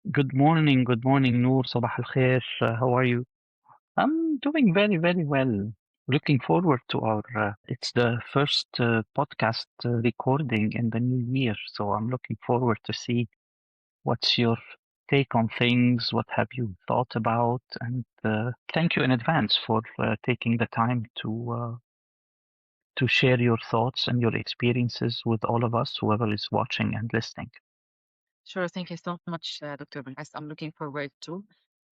Good morning, Noor. Sabah al khair. How are you? I'm doing very, very well. Looking forward to it's the first podcast recording in the new year. So I'm looking forward to see what's your take on things, what have you thought about, and thank you in advance for taking the time to share your thoughts and your experiences with all of us, whoever is watching and listening. Sure. Thank you so much, Dr. Yes, I'm looking forward to.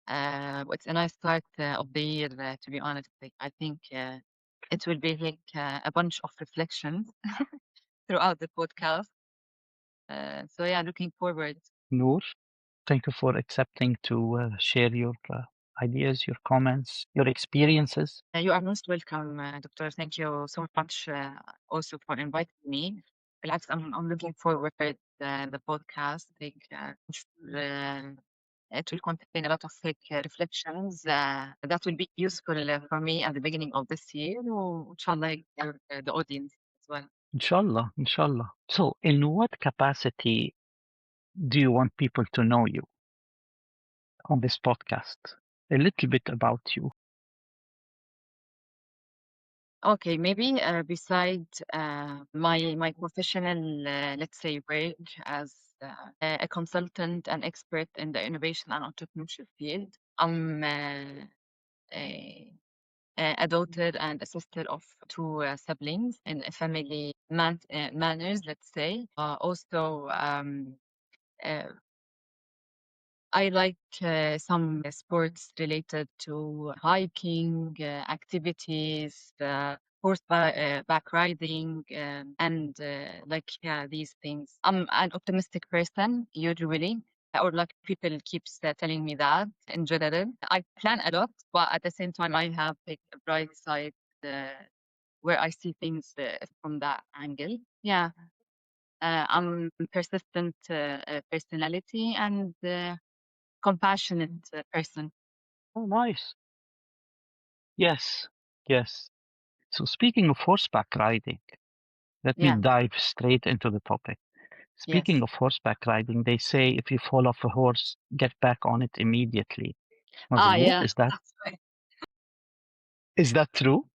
It's a nice start of the year, to be honest. I think it will be like a bunch of reflections throughout the podcast. So yeah, looking forward. Noor, thank you for accepting to share your ideas, your comments, your experiences. You are most welcome, Doctor. Thank you so much also for inviting me. Relax, I'm looking forward to the podcast. It will contain a lot of reflections that will be useful for me at the beginning of this year, inshallah, the audience as well. Inshallah, inshallah. So, in what capacity do you want people to know you on this podcast? A little bit about you. Okay, maybe beside my professional, let's say, work as a consultant and expert in the innovation and entrepreneurship field, I'm a daughter and a sister of two siblings in a family manners, let's say. Also, uh, I like some sports related to hiking activities, horseback riding, and like yeah, these things. I'm an optimistic person usually, or like people keeps telling me that in general. I plan a lot, but at the same time, I have like, a bright side uh, where I see things from that angle. Yeah, I'm persistent personality and. Compassionate person. Oh, nice. Yes, yes. So, speaking of horseback riding, let me Yeah. dive straight into the topic. Speaking Yes. of horseback riding, they say if you fall off a horse, get back on it immediately. مظبوط? Yeah. Is that That's right. is that true?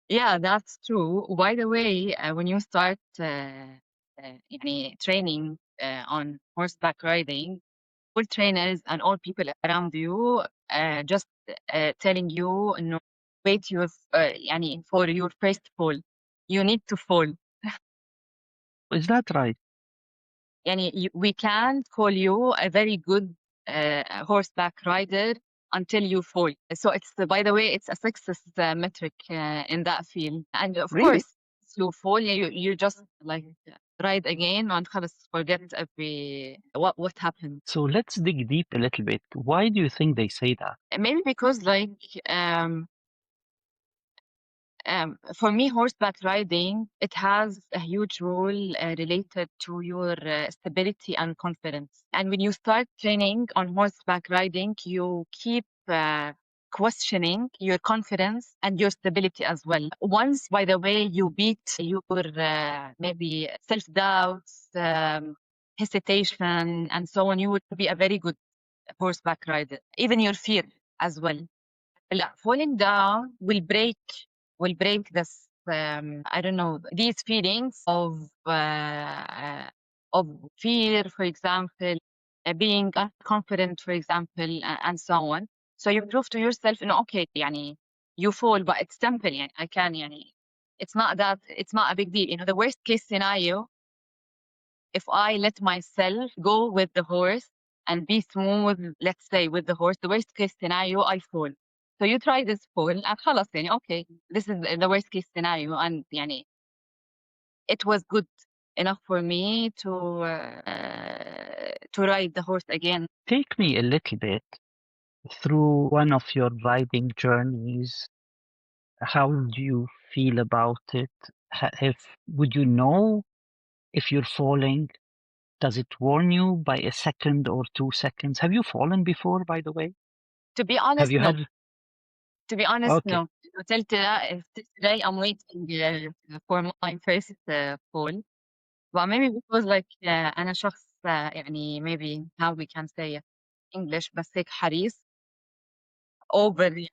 Yeah, that's true. By the way, when you start training on horseback riding, all trainers and all people around you just telling you no, wait your for your first fall. You need to fall. Is that right? We can't call you a very good horseback rider until you fall. So it's by the way, it's a success metric in that field. And of Really? course, if you fall, you just like ride again and خلاص forget every what happened. So let's dig deep a little bit. Why do you think they say that? Maybe because um, for me, horseback riding, it has a huge role related to your stability and confidence. And when you start training on horseback riding, you keep questioning your confidence and your stability as well. Once, by the way, you beat your maybe self-doubts, hesitation, and so on, you would be a very good horseback rider, even your fear as well. لا, falling down will break this I don't know these feelings of fear, for example, being unconfident, for example, and so on. So you prove to yourself, no, okay, يعني, you fall, but it's simple. يعني, I can, يعني, it's not a big deal. The worst case scenario, if I let myself go with the horse and be smooth, let's say, with the horse, the worst case scenario, I fall. So you try this fall and خلاص يعني okay, this is the worst case scenario, and يعني it was good enough for me to ride the horse again. Take me a little bit through one of your riding journeys. How do you feel about it? If would you know if you're falling? Does it warn you by a second or 2 seconds? Have you fallen before, by the way? To be Have honest, you no. had? To be honest, Okay. no. Until today, I'm waiting for my first fall. But maybe because like أنا شخص يعني maybe how we can say it English بس هيك حريص over يعني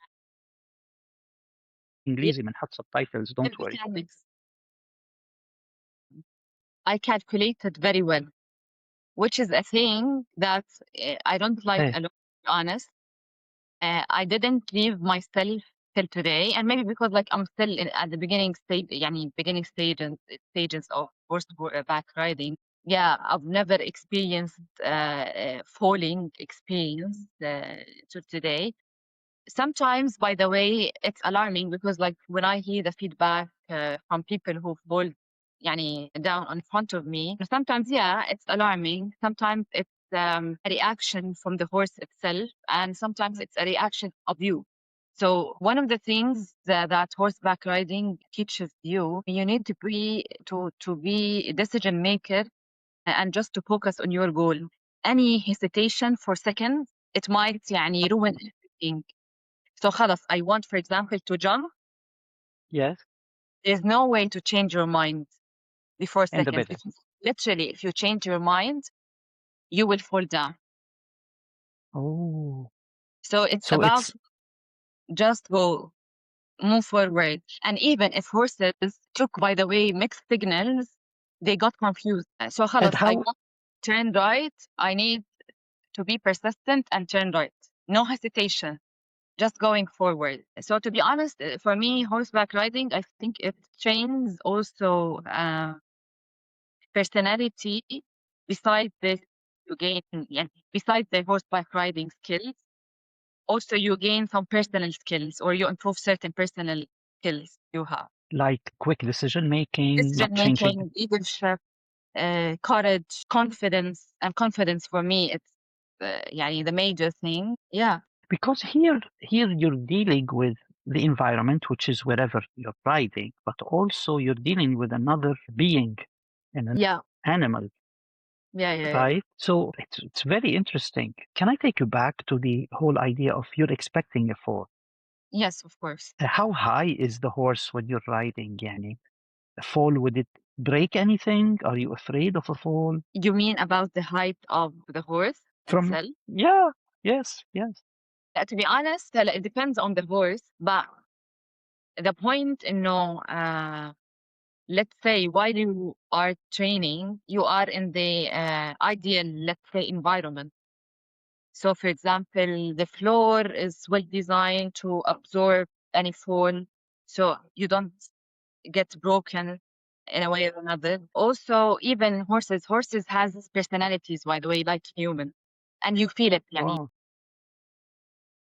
إنجليزي بنحط subtitles don't worry. mechanics. I calculated very well, which is a thing that I don't like إيه a lot, to be honest. I didn't leave myself till today, and maybe because like I'm still at the beginning stage, يعني beginning stages of horseback riding. Yeah, I've never experienced falling experience till today. Sometimes, by the way, it's alarming because like when I hear the feedback from people who fall يعني down in front of me, sometimes yeah, it's alarming. Sometimes it's a reaction from the horse itself, and sometimes it's a reaction of you. So one of the things that horseback riding teaches you, you need to be a decision maker and just to focus on your goal. Any hesitation for seconds, it might يعني ruin everything. So خلاص, I want, for example, to jump. yes There's no way to change your mind before in the seconds. middle. Literally, if you change your mind, you will fall down. Oh, So it's so about it's just go, move forward. And even if horses took, by the way, mixed signals, they got confused. So and خلاص, I how want to turn right. I need to be persistent and turn right. No hesitation. Just going forward. So to be honest, for me, horseback riding, I think it trains also personality. Besides this, you gain, yeah, besides the horseback riding skills, also you gain some personal skills or you improve certain personal skills you have. like quick decision making, not Decision changing? making, leadership, courage, confidence, and confidence for me, it's يعني the major thing. Yeah, Because here you're dealing with the environment, which is wherever you're riding, but also you're dealing with another being and an yeah, animal, yeah, yeah, yeah. right? So it's very interesting. Can I take you back to the whole idea of you're expecting a fall? Yes, of course. How high is the horse when you're riding? يعني a fall, would it break anything? Are you afraid of a fall? You mean about the height of the horse From itself? yeah, yes, yes. To be honest, it depends on the horse, but the point إنه let's say while you are training, you are in the ideal, let's say, environment. So, for example, the floor is well designed to absorb any fall, so you don't get broken in a way or another. Also, even horses has personalities, by the way, like human, and you feel it. يعني Wow.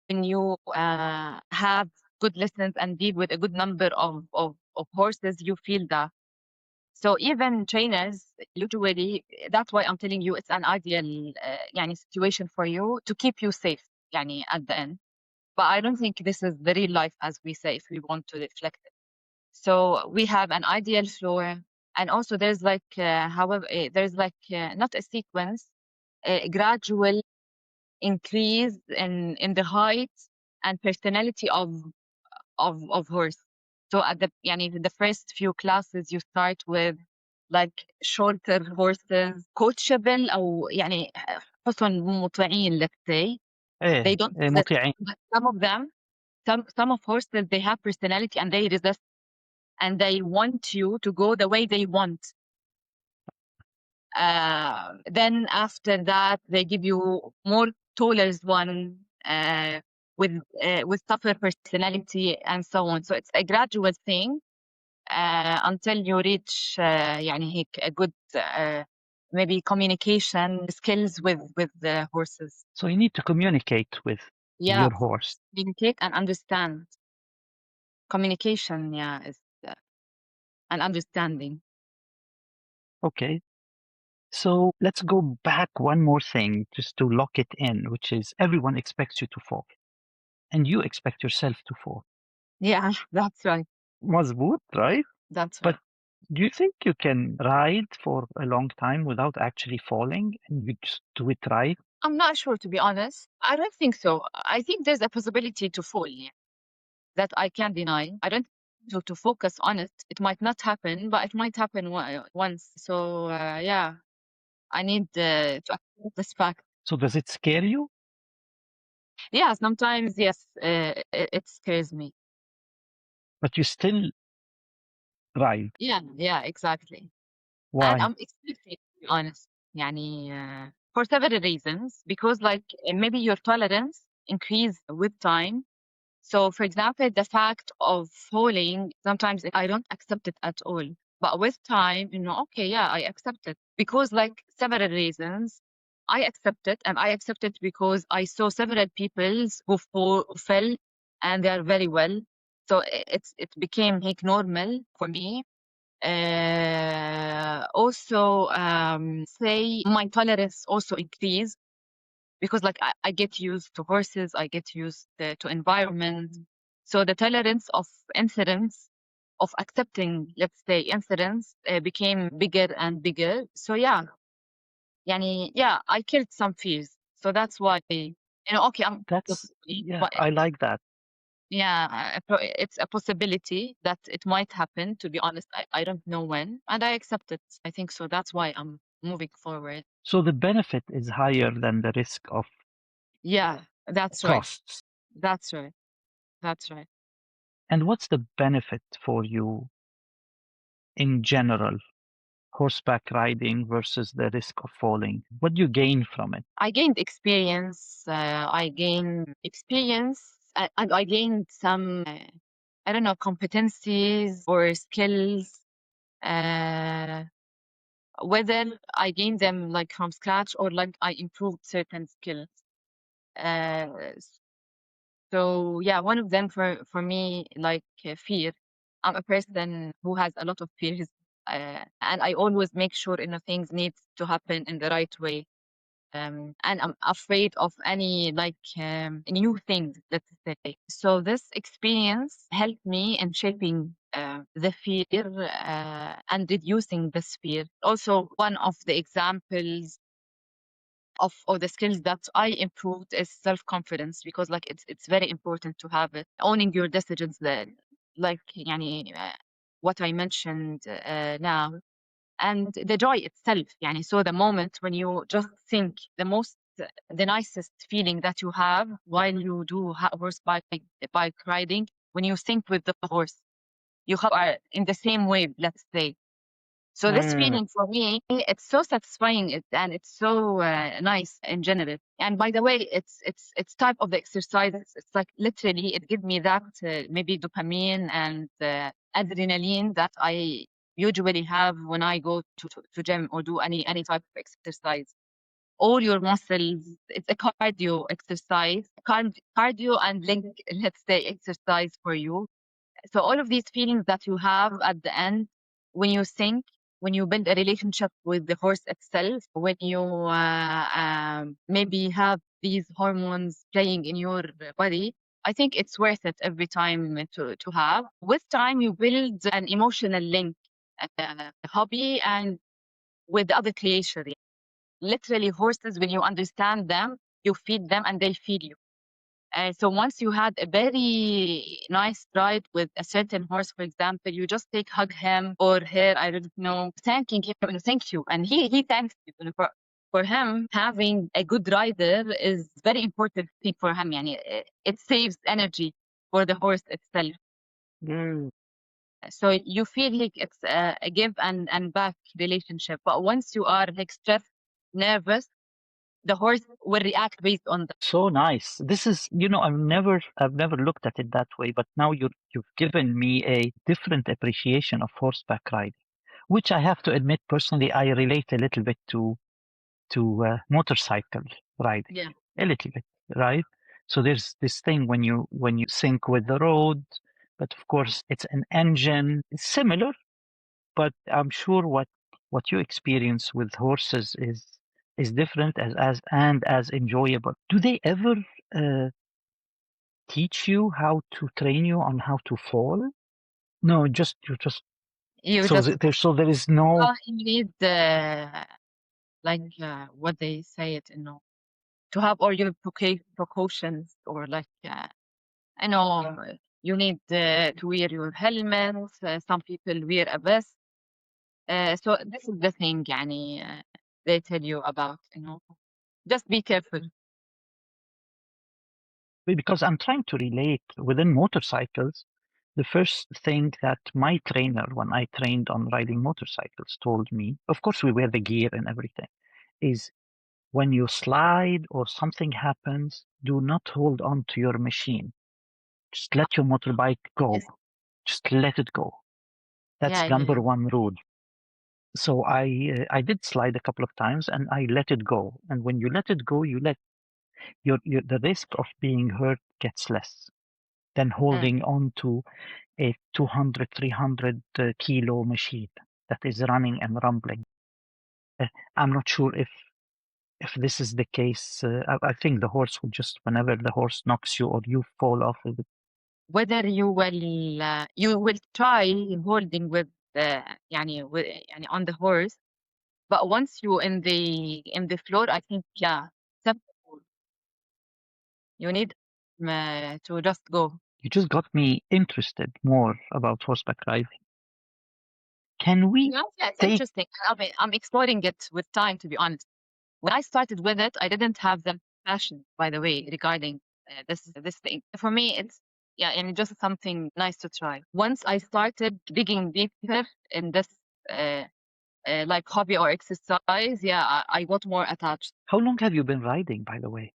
when you have good lessons and deal with a good number of horses, you feel that. So even trainers, usually, that's why I'm telling you it's an ideal يعني situation for you to keep you safe يعني at the end. But I don't think this is the real life, as we say, if we want to reflect it. So we have an ideal floor, and also there's like, however, there's like not a sequence, a gradual increase in the height and personality of horse. So at the يعني the first few classes you start with like shorter horses coachable أو يعني حصن مطيعين, let's say. They ايه don't ايه resist. مطيعين. But some of them, some of horses, they have personality and they resist and they want you to go the way they want. Then after that, they give you more taller one with tougher personality and so on. So it's a gradual thing until you reach يعني هيك a good maybe communication skills with the horses. So you need to communicate with Yeah, your horse. communicate and understand. Communication, yeah, is an understanding. Okay. So let's go back one more thing just to lock it in, which is everyone expects you to fall and you expect yourself to fall. Yeah, that's right. مظبوط, right? That's But right. do you think you can ride for a long time without actually falling and you just do it right? I'm not sure, to be honest. I don't think so. I think there's a possibility to fall, yeah, that I can't deny. I don't to focus on it. It might not happen, but it might happen once. So yeah, I need to accept this fact. So does it scare you? Yeah, sometimes, yes, it scares me. But you still ride. Yeah, yeah, exactly. And Why? I'm expecting, to be honest, يعني, for several reasons, because like maybe your tolerance increase with time. So, for example, the fact of falling, sometimes I don't accept it at all. But with time, okay, yeah, I accept it because, like, several reasons, I accept it, and I accept it because I saw several people who fell, and they are very well. So it became like normal for me. Also, say my tolerance also increased because like I get used to horses, I get used to environment. So the tolerance of incidents, of accepting, let's say, incidents became bigger and bigger. So yeah, yeah, I killed some fears. So that's why, okay, I'm That's, yeah, but I like that. yeah, it's a possibility that it might happen. To be honest, I don't know when, and I accept it. I think so. That's why I'm moving forward. So the benefit is higher than the risk of Yeah, that's right. costs. That's right. That's right. And what's the benefit for you in general, horseback riding versus the risk of falling? What do you gain from it? I gained experience. I gained experience, and I gained some, I don't know, competencies or skills. Uh, whether I gained them like from scratch or like I improved certain skills. Uh, so yeah, one of them for me, like fear. I'm a person who has a lot of fears, and I always make sure things need to happen in the right way. And I'm afraid of any like new things, let's say. So this experience helped me in shaping the fear and reducing this fear. Also, one of the examples of the skills that I improved is self-confidence because like it's very important to have it. Owning your decisions, like يعني, what I mentioned now, and the joy itself. يعني, so the moment when you just think the nicest feeling that you have while you do horseback bike riding, when you sync with the horse, you are in the same wave, let's say. So this Mm. feeling for me, it's so satisfying and it's so nice in general. And by the way, it's type of the exercise. It's like literally it gives me that maybe dopamine and adrenaline that I usually have when I go to gym or do any type of exercise. All your muscles, it's a cardio exercise, cardio and link, let's say, exercise for you. So all of these feelings that you have at the end, when you think, when you build a relationship with the horse itself, when you maybe have these hormones playing in your body, I think it's worth it every time to have. With time, you build an emotional link, hobby, and with the other creature. Literally, horses, when you understand them, you feed them and they feed you. So once you had a very nice ride with a certain horse, for example, you just hug him or her, I don't know, thanking him, thank you. And he thanks you. For him, having a good rider is very important thing for him. يعني, it saves energy for the horse itself. Mm. So you feel like it's a give and back relationship. But once you are like stressed, nervous, the horse will react based on that. So nice. This is, I've never looked at it that way, but now you've given me a different appreciation of horseback riding, which I have to admit personally, I relate a little bit to motorcycle riding, Yeah. a little bit, right? So there's this thing when you sync with the road, but of course it's an engine. It's similar, but I'm sure what you experience with horses is different as enjoyable. Do they ever teach you how to train you on how to fall? No, just You so just there is no. you need like what they say it, to have all your precautions or like I know you need to wear your helmet. Some people wear a vest. So this is the thing, يعني. they tell you about, just be careful. Because I'm trying to relate within motorcycles. The first thing that my trainer, when I trained on riding motorcycles, told me, of course, we wear the gear and everything, is when you slide or something happens, do not hold on to your machine. Just let your motorbike go. Yes. Just let it go. Yeah, That's I hear number you. one rule. So I did slide a couple of times and I let it go. And when you let it go, you let the risk of being hurt gets less than Mm. holding on to a 200, 300 kilo machine that is running and rumbling. I'm not sure if this is the case. I think the horse will just, whenever the horse knocks you or you fall off of it, Whether you will try holding with يعني on the horse, but once you in the floor, I think, yeah, step forward. You need to just go. you just got me interested more about horseback riding. Can we Yeah, yeah, it's take, interesting. I mean, I'm exploring it with time, to be honest. When I started with it, I didn't have the passion, by the way, regarding this thing. For me, it's, yeah, and just something nice to try. Once I started digging deeper in this uh, like hobby or exercise, yeah, I got more attached. how long have you been riding, by the way?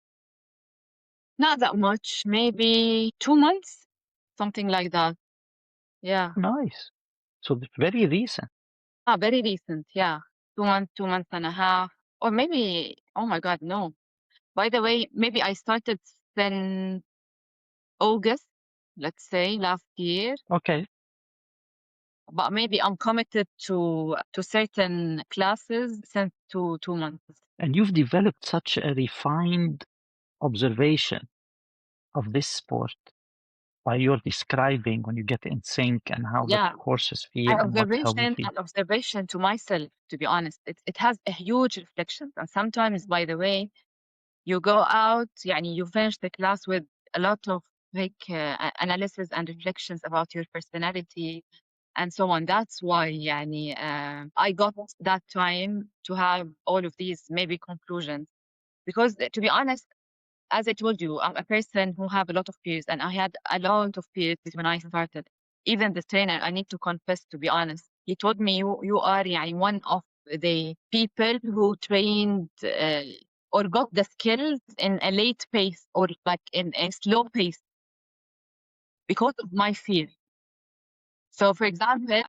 Not that much, maybe 2 months, something like that. Yeah. Nice. So very recent. Ah, very recent. Yeah. 2 months, 2 months and a half, or maybe, oh my God, no. By the way, maybe I started since August, let's say, last year, Okay. but maybe I'm committed to certain classes since 2 months. And you've developed such a refined observation of this sport by your describing when you get in sync and how the Yeah. horses feel And and how you observation feel. and observation to myself, to be honest. It has a huge reflection. And sometimes, by the way, you go out, يعني you finish the class with a lot of like analysis and reflections about your personality and so on. That's why يعني, I got that time to have all of these maybe conclusions. Because to be honest, as I told you, I'm a person who have a lot of fears, and I had a lot of fears when I started. Even the trainer, I need to confess, to be honest, he told me you are يعني one of the people who trained or got the skills in a late pace or like in a slow pace because of my fear. So, for example,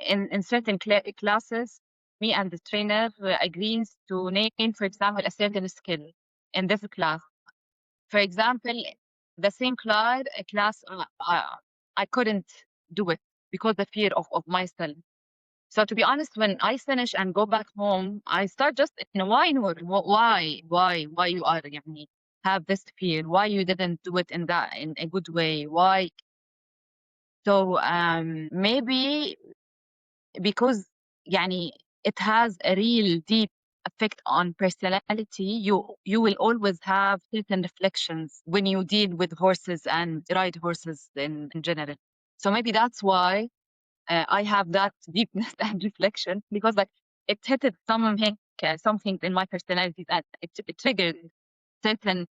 in certain classes, me and the trainer agrees to name, for example, a certain skill in this class. For example, the same class, I couldn't do it because the fear of myself. So to be honest, when I finish and go back home, I start just, why, Noor? Why you are يعني, have this fear? Why you didn't do it in a good way? Why? So maybe because يعني it has a real deep effect on personality, you will always have certain reflections when you deal with horses and ride horses in general. So maybe that's why I have that deepness and reflection, because like it hit something in my personality that it triggered certain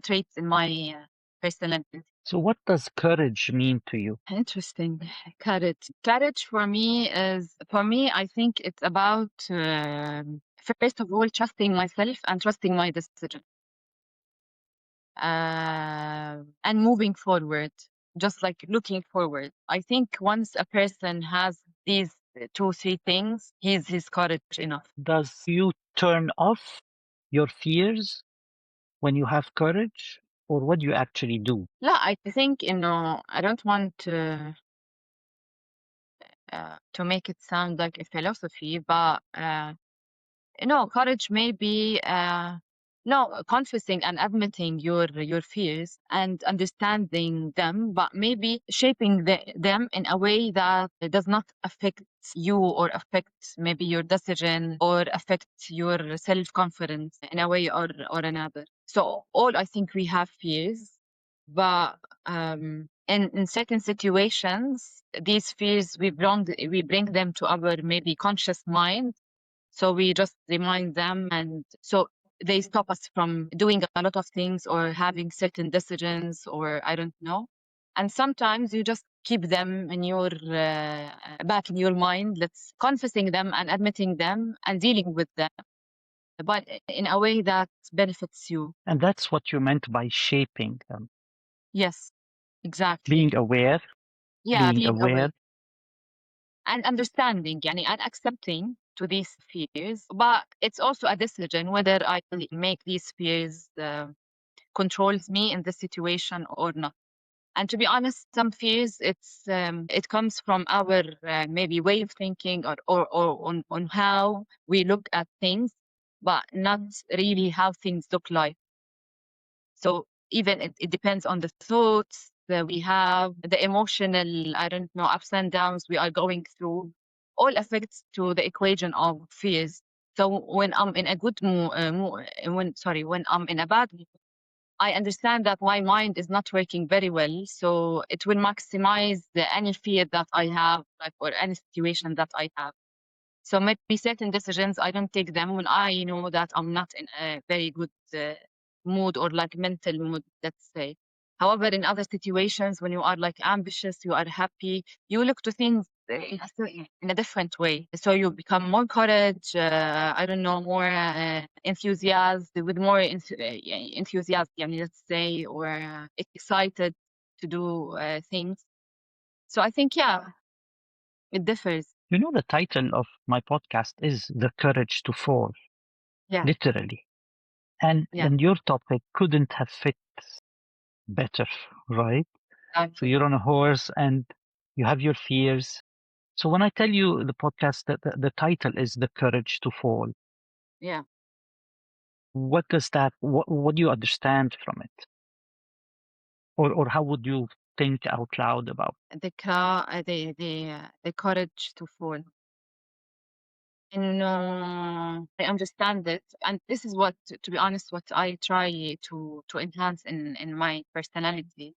traits in my personality. So, what does courage mean to you? Interesting. Courage. Courage for me, I think it's about, first of all, trusting myself and trusting my decision. And moving forward, just like looking forward. I think once a person has these two, three things, he's courage enough. Does you turn off your fears when you have courage, or what do you actually do? لا, I think, I don't want to make it sound like a philosophy, but no, courage may be no, confessing and admitting your fears and understanding them, but maybe shaping them in a way that does not affect you or affect maybe your decision or affect your self-confidence in a way or another. So all, I think, we have fears, but in certain situations, these fears we bring them to our maybe conscious mind, So we just remind them, and so they stop us from doing a lot of things or having certain decisions, or I don't know. And sometimes you just keep them in your back in your mind, let's confessing them and admitting them and dealing with them, but in a way that benefits you. And that's what you meant by shaping them. Yes, exactly. Being aware, Yeah, being being aware aware. and understanding, yani, and accepting to these fears. But it's also a decision whether I make these fears controls me in this situation or not. And to be honest, some fears it comes from our maybe way of thinking, or on how we look at things, but not really how things look like. So even it depends on the thoughts that we have, the emotional, I don't know, ups and downs we are going through, all affects to the equation of fears. So when I'm in a good when I'm in a bad mood, I understand that my mind is not working very well. So it will maximize any fear that I have, like, or any situation that I have. So maybe certain decisions, I don't take them when I know that I'm not in a very good mood, or like mental mood, let's say. However, in other situations, when you are like ambitious, you are happy, you look to things in a different way. So you become more courage, I don't know, more enthusiastic, with more enthusiasm, let's say, or excited to do things. So I think, yeah, it differs. You know, the title of my podcast is The Courage to Fall, Yeah, literally. And yeah. and your topic couldn't have fit better, right? So Exactly. you're on a horse and you have your fears. So when I tell you the podcast that the title is The Courage to Fall, Yeah. what does that what do you understand from it? Or how would you think out loud about? The courage to fall. And I understand it, and this is what, to be honest, what I try to enhance in my personality,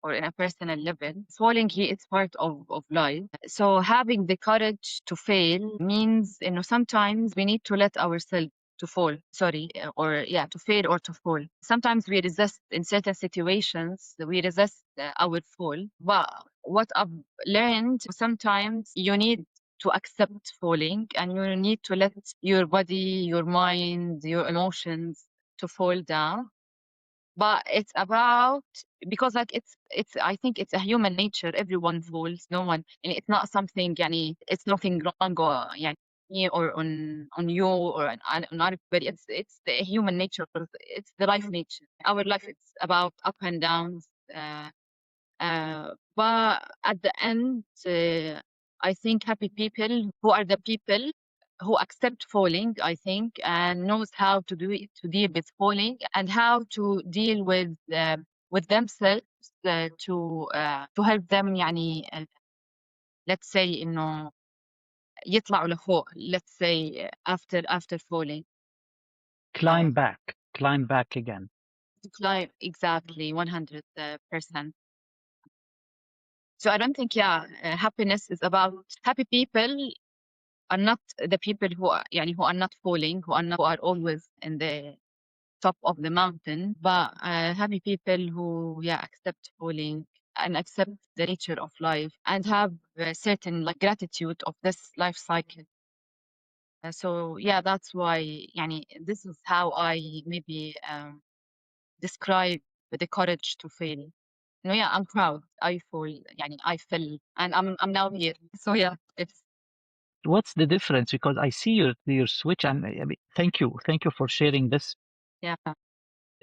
or in a personal level. Falling here is part of life. So having the courage to fail means, sometimes we need to let ourselves to fall, sorry, or yeah, to fail or to fall. Sometimes we resist in certain situations, we resist our fall. But what I've learned, sometimes you need to accept falling, and you need to let your body, your mind, your emotions to fall down. But it's about, because like it's I think it's a human nature, everyone falls, no one, and it's not something, yani, it's nothing wrong, or yani, me or on you, or on everybody. It's the human nature, it's the life nature. Our life, it's about up and downs. But at the end, I think happy people who are the people who accept falling, I think, and knows how to do it, to deal with falling, and how to deal with themselves, to help them, يعني let's say إنه يطلعوا لفوق, let's say, after falling. Uh, Climb back again. to climb, exactly, 100%. So I don't think, yeah, happiness is about happy people are not the people who are, يعني, who are not falling, who are always in the top of the mountain, but happy people who, yeah, accept falling and accept the nature of life, and have a certain, like, gratitude of this life cycle. So yeah, that's why, يعني, this is how I maybe describe the courage to fail. No, yeah, I'm proud. I fall, يعني, I fell, and I'm now here. So yeah, it's What's the difference? Because I see your switch, and I mean, thank you for sharing this, yeah,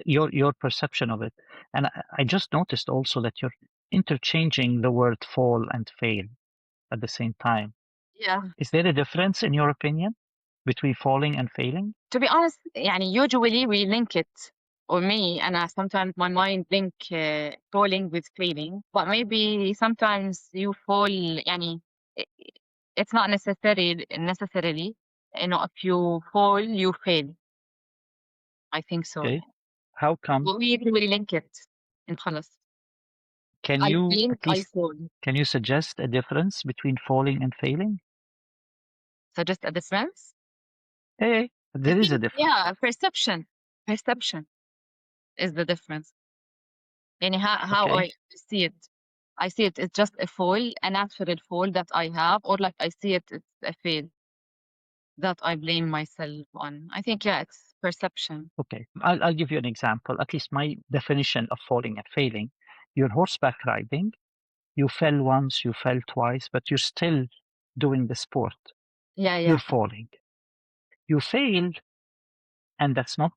your perception of it. And I just noticed also that you're interchanging the word fall and fail at the same time. yeah. Is there a difference, in your opinion, between falling and failing? To be honest, يعني, usually we link it, or me, and sometimes my mind link falling with failing, but maybe sometimes you fall, يعني, i- it's not necessarily, if you fall, you fail. I think so. Okay. How come? But we usually link it in خلاص. Can I you blink, at I least fall. can you suggest a difference between falling and failing? So just a difference. Hey, I there is a think, difference. yeah, perception is the difference. And how Okay. I see it. I see it, it's just a fall, a natural fall that I have, or like I see it, it's a fail that I blame myself on. I think, yeah, it's perception. Okay. I'll give you an example. At least my definition of falling and failing. You're horseback riding. You fell once, you fell twice, but you're still doing the sport. Yeah, You're yeah, falling. You failed, and that's not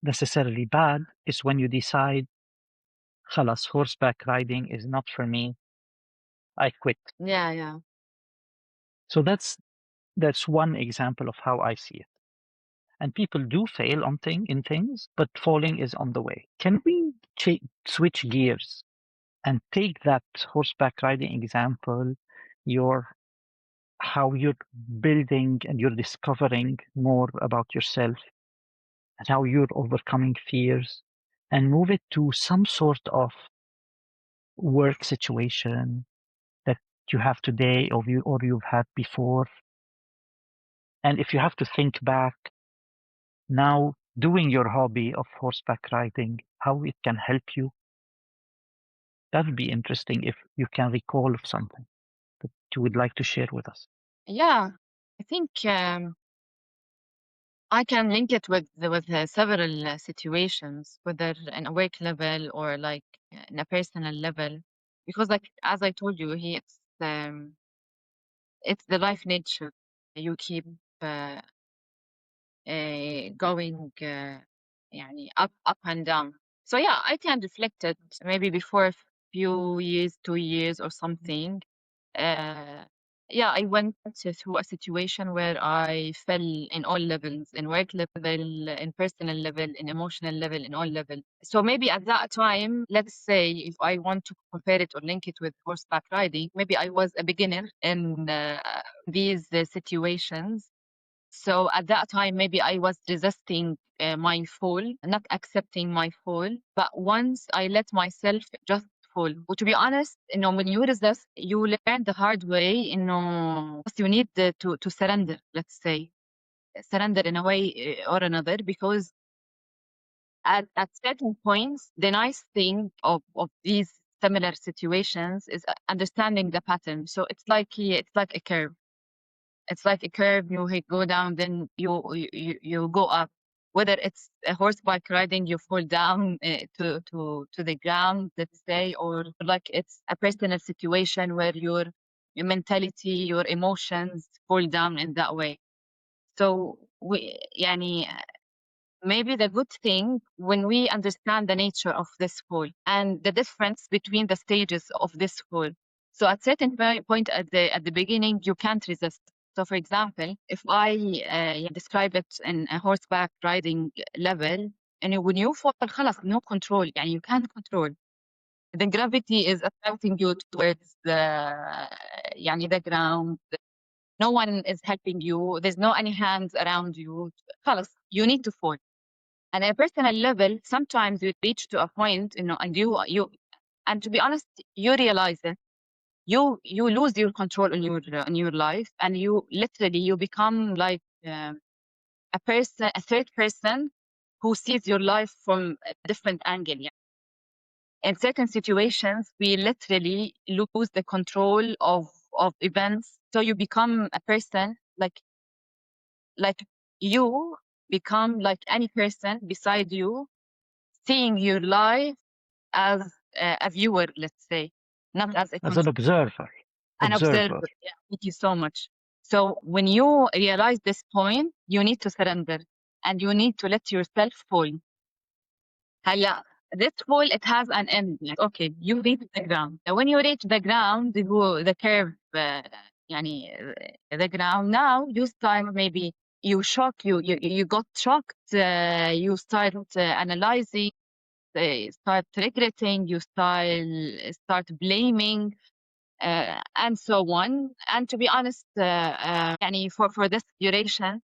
necessarily bad, is when you decide, خلاص, horseback riding is not for me. I quit. yeah, yeah. So that's one example of how I see it. And people do fail in things, but falling is on the way. Can we switch gears and take that horseback riding example, your how you're building and you're discovering more about yourself and how you're overcoming fears, and move it to some sort of work situation that you have today or you've had before. And if you have to think back now, doing your hobby of horseback riding, how it can help you, that would be interesting if you can recall of something that you would like to share with us. Yeah, I think I can link it with several situations, whether in a work level or like in a personal level, because like as I told you, it's the life nature. You keep uh, going يعني up and down. So yeah, I can reflect it maybe before a few years, 2 years or something. Uh, yeah, I went through a situation where I fell in all levels, in work level, in personal level, in emotional level, in all levels. So maybe at that time, let's say if I want to compare it or link it with horseback riding, maybe I was a beginner in these situations. So at that time, maybe I was resisting my fall, not accepting my fall. But once I let myself just fall, well, to be honest, when you resist, you learn the hard way. You need to surrender. Let's say surrender in a way or another, because at certain points, the nice thing of these similar situations is understanding the pattern. So it's like a curve. It's like a curve. You go down, then you go up. Whether it's a horseback riding, you fall down to the ground, let's say, or like it's a personal situation where your mentality, your emotions fall down in that way. So يعني maybe the good thing when we understand the nature of this fall and the difference between the stages of this fall. So at certain point at the beginning, you can't resist. So for example, if I describe it in a horseback riding level, and when you fall, خلاص, no control, يعني you can't control. The gravity is attracting you towards يعني the ground. No one is helping you. There's no any hands around you. خلاص, you need to fall. And at a personal level, sometimes you reach to a point, and and to be honest, you realize it. You lose your control in your life, and you become like a third person who sees your life from a different angle. Yeah. In certain situations, we literally lose the control of events. So you become a person like you become like any person beside you, seeing your life as a viewer, let's say, not as a As an observer, an observer, observer. Yeah, thank you so much. So when you realize this point, you need to surrender and you need to let yourself fall. هلا, this fall, it has an end. Like, okay, you reach the ground. When you reach the ground, the curve, يعني, the ground, now you start maybe you got shocked, you start analyzing, start regretting, you start blaming, and so on. And to be honest, يعني for this duration,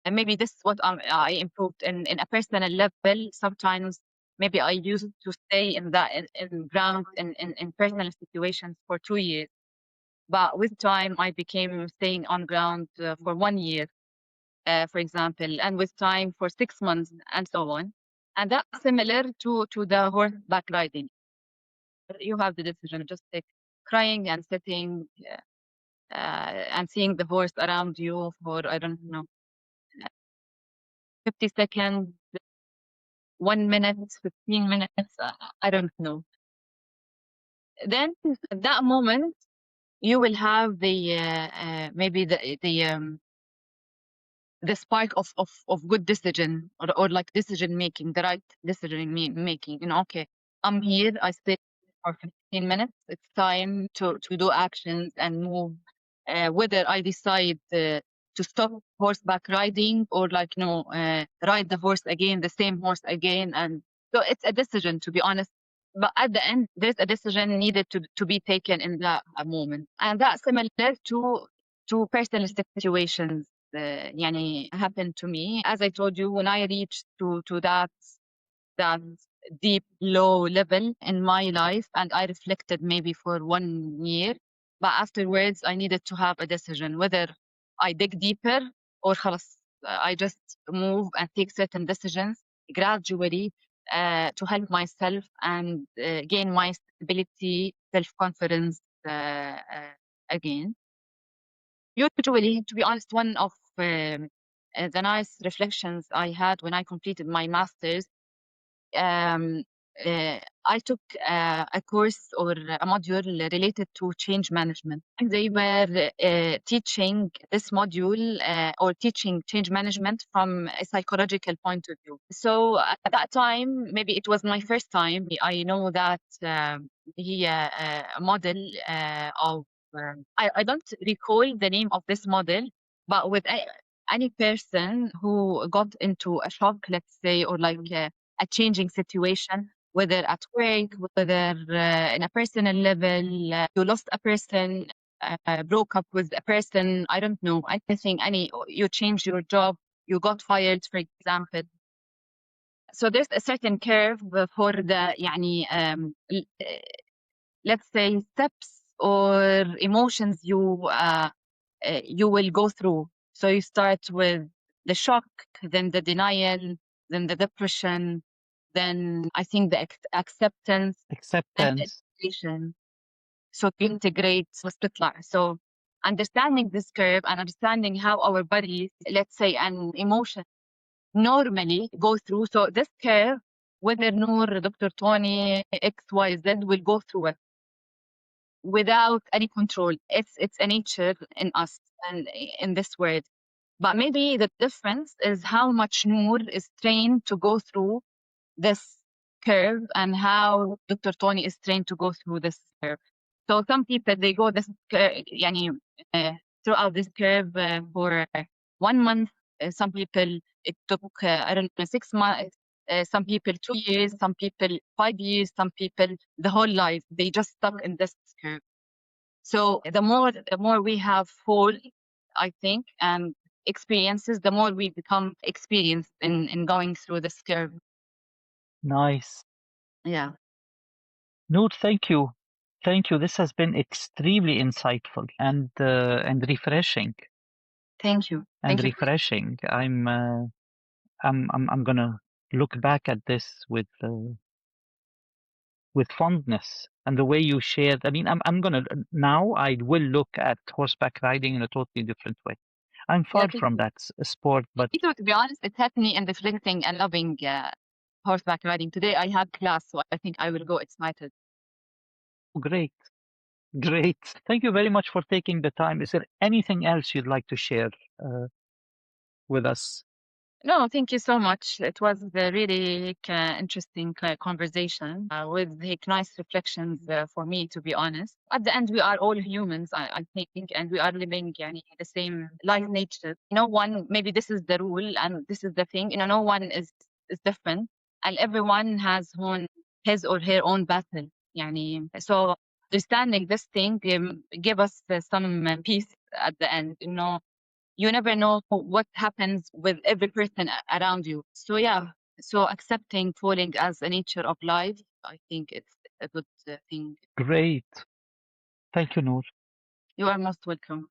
and maybe this is what I improved in a personal level. Sometimes maybe I used to stay in ground in personal situations for 2 years, but with time I became staying on ground for 1 year. for example, and with time for 6 months and so on. And that's similar to the horseback riding. You have the decision of just like crying and sitting and seeing the horse around you for, I don't know, 50 seconds, 1 minute, 15 minutes, I don't know. Then at that moment, you will have the maybe the spark of good decision or like decision making, the right decision making. You know, okay, I'm here. I stay for 15 minutes. It's time to do actions and move. Whether I decide to stop horseback riding or like ride the horse again, the same horse again, and so it's a decision, to be honest. But at the end, there's a decision needed to be taken in that moment, and that's similar to personal situations. يعني happened to me. As I told you, when I reached to that deep low level in my life, and I reflected maybe for 1 year, but afterwards I needed to have a decision whether I dig deeper or خلاص I just move and take certain decisions gradually to help myself and gain my stability, self-confidence again. Usually, to be honest, one of the nice reflections I had when I completed my master's, um, I took a course or a module related to change management. And they were teaching this module or teaching change management from a psychological point of view. So at that time, maybe it was my first time, I know that he a model of I don't recall the name of this model, but with any person who got into a shock, let's say, or like a changing situation, whether at work, whether in a personal level, you lost a person, broke up with a person, I don't know, anything, you changed your job, you got fired, for example. So there's a certain curve for the يعني let's say steps or emotions you will go through. So you start with the shock, then the denial, then the depression, then I think the acceptance and Acceptance. integration. So to integrate وتطلع. So understanding this curve and understanding how our bodies, let's say, and emotion normally go through. So this curve, whether Noor, Dr. Tony, X, Y, Z will go through it without any control. It's a nature in us and in this world. But maybe the difference is how much Noor is trained to go through this curve and how Dr. Tony is trained to go through this curve. So some people they go this يعني throughout this curve for 1 month. Some people it took I don't know 6 months. Some people 2 years. Some people 5 years. Some people the whole life. They just stuck in this curve. So the more we have fall, I think, and experiences, the more we become experienced in going through this curve. Nice. Yeah. Noor, thank you. Thank you. This has been extremely insightful and refreshing. Thank you. And Thank you. refreshing. I'm gonna look back at this with fondness and the way you shared. I mean, I'm gonna now I will look at horseback riding in a totally different way. I'm Yeah, far thank from you. that sport, but Me too, to be honest, it helped me in reflecting and loving horseback riding. Today I had class, so I think I will go excited. great, great. Thank you very much for taking the time. Is there anything else you'd like to share uh, with us? No, thank you so much. It was a really interesting conversation with nice reflections for me, to be honest. At the end, we are all humans, I think, and we are living يعني, the same life nature. No one, maybe this is the rule and this is the thing, no one is different, and everyone has his or her own battle. يعني. So understanding this thing give us some peace at the end, you never know what happens with every person around you. So yeah, so accepting falling as a nature of life, I think it's a good thing. Great. Thank you, Noor. You are most welcome.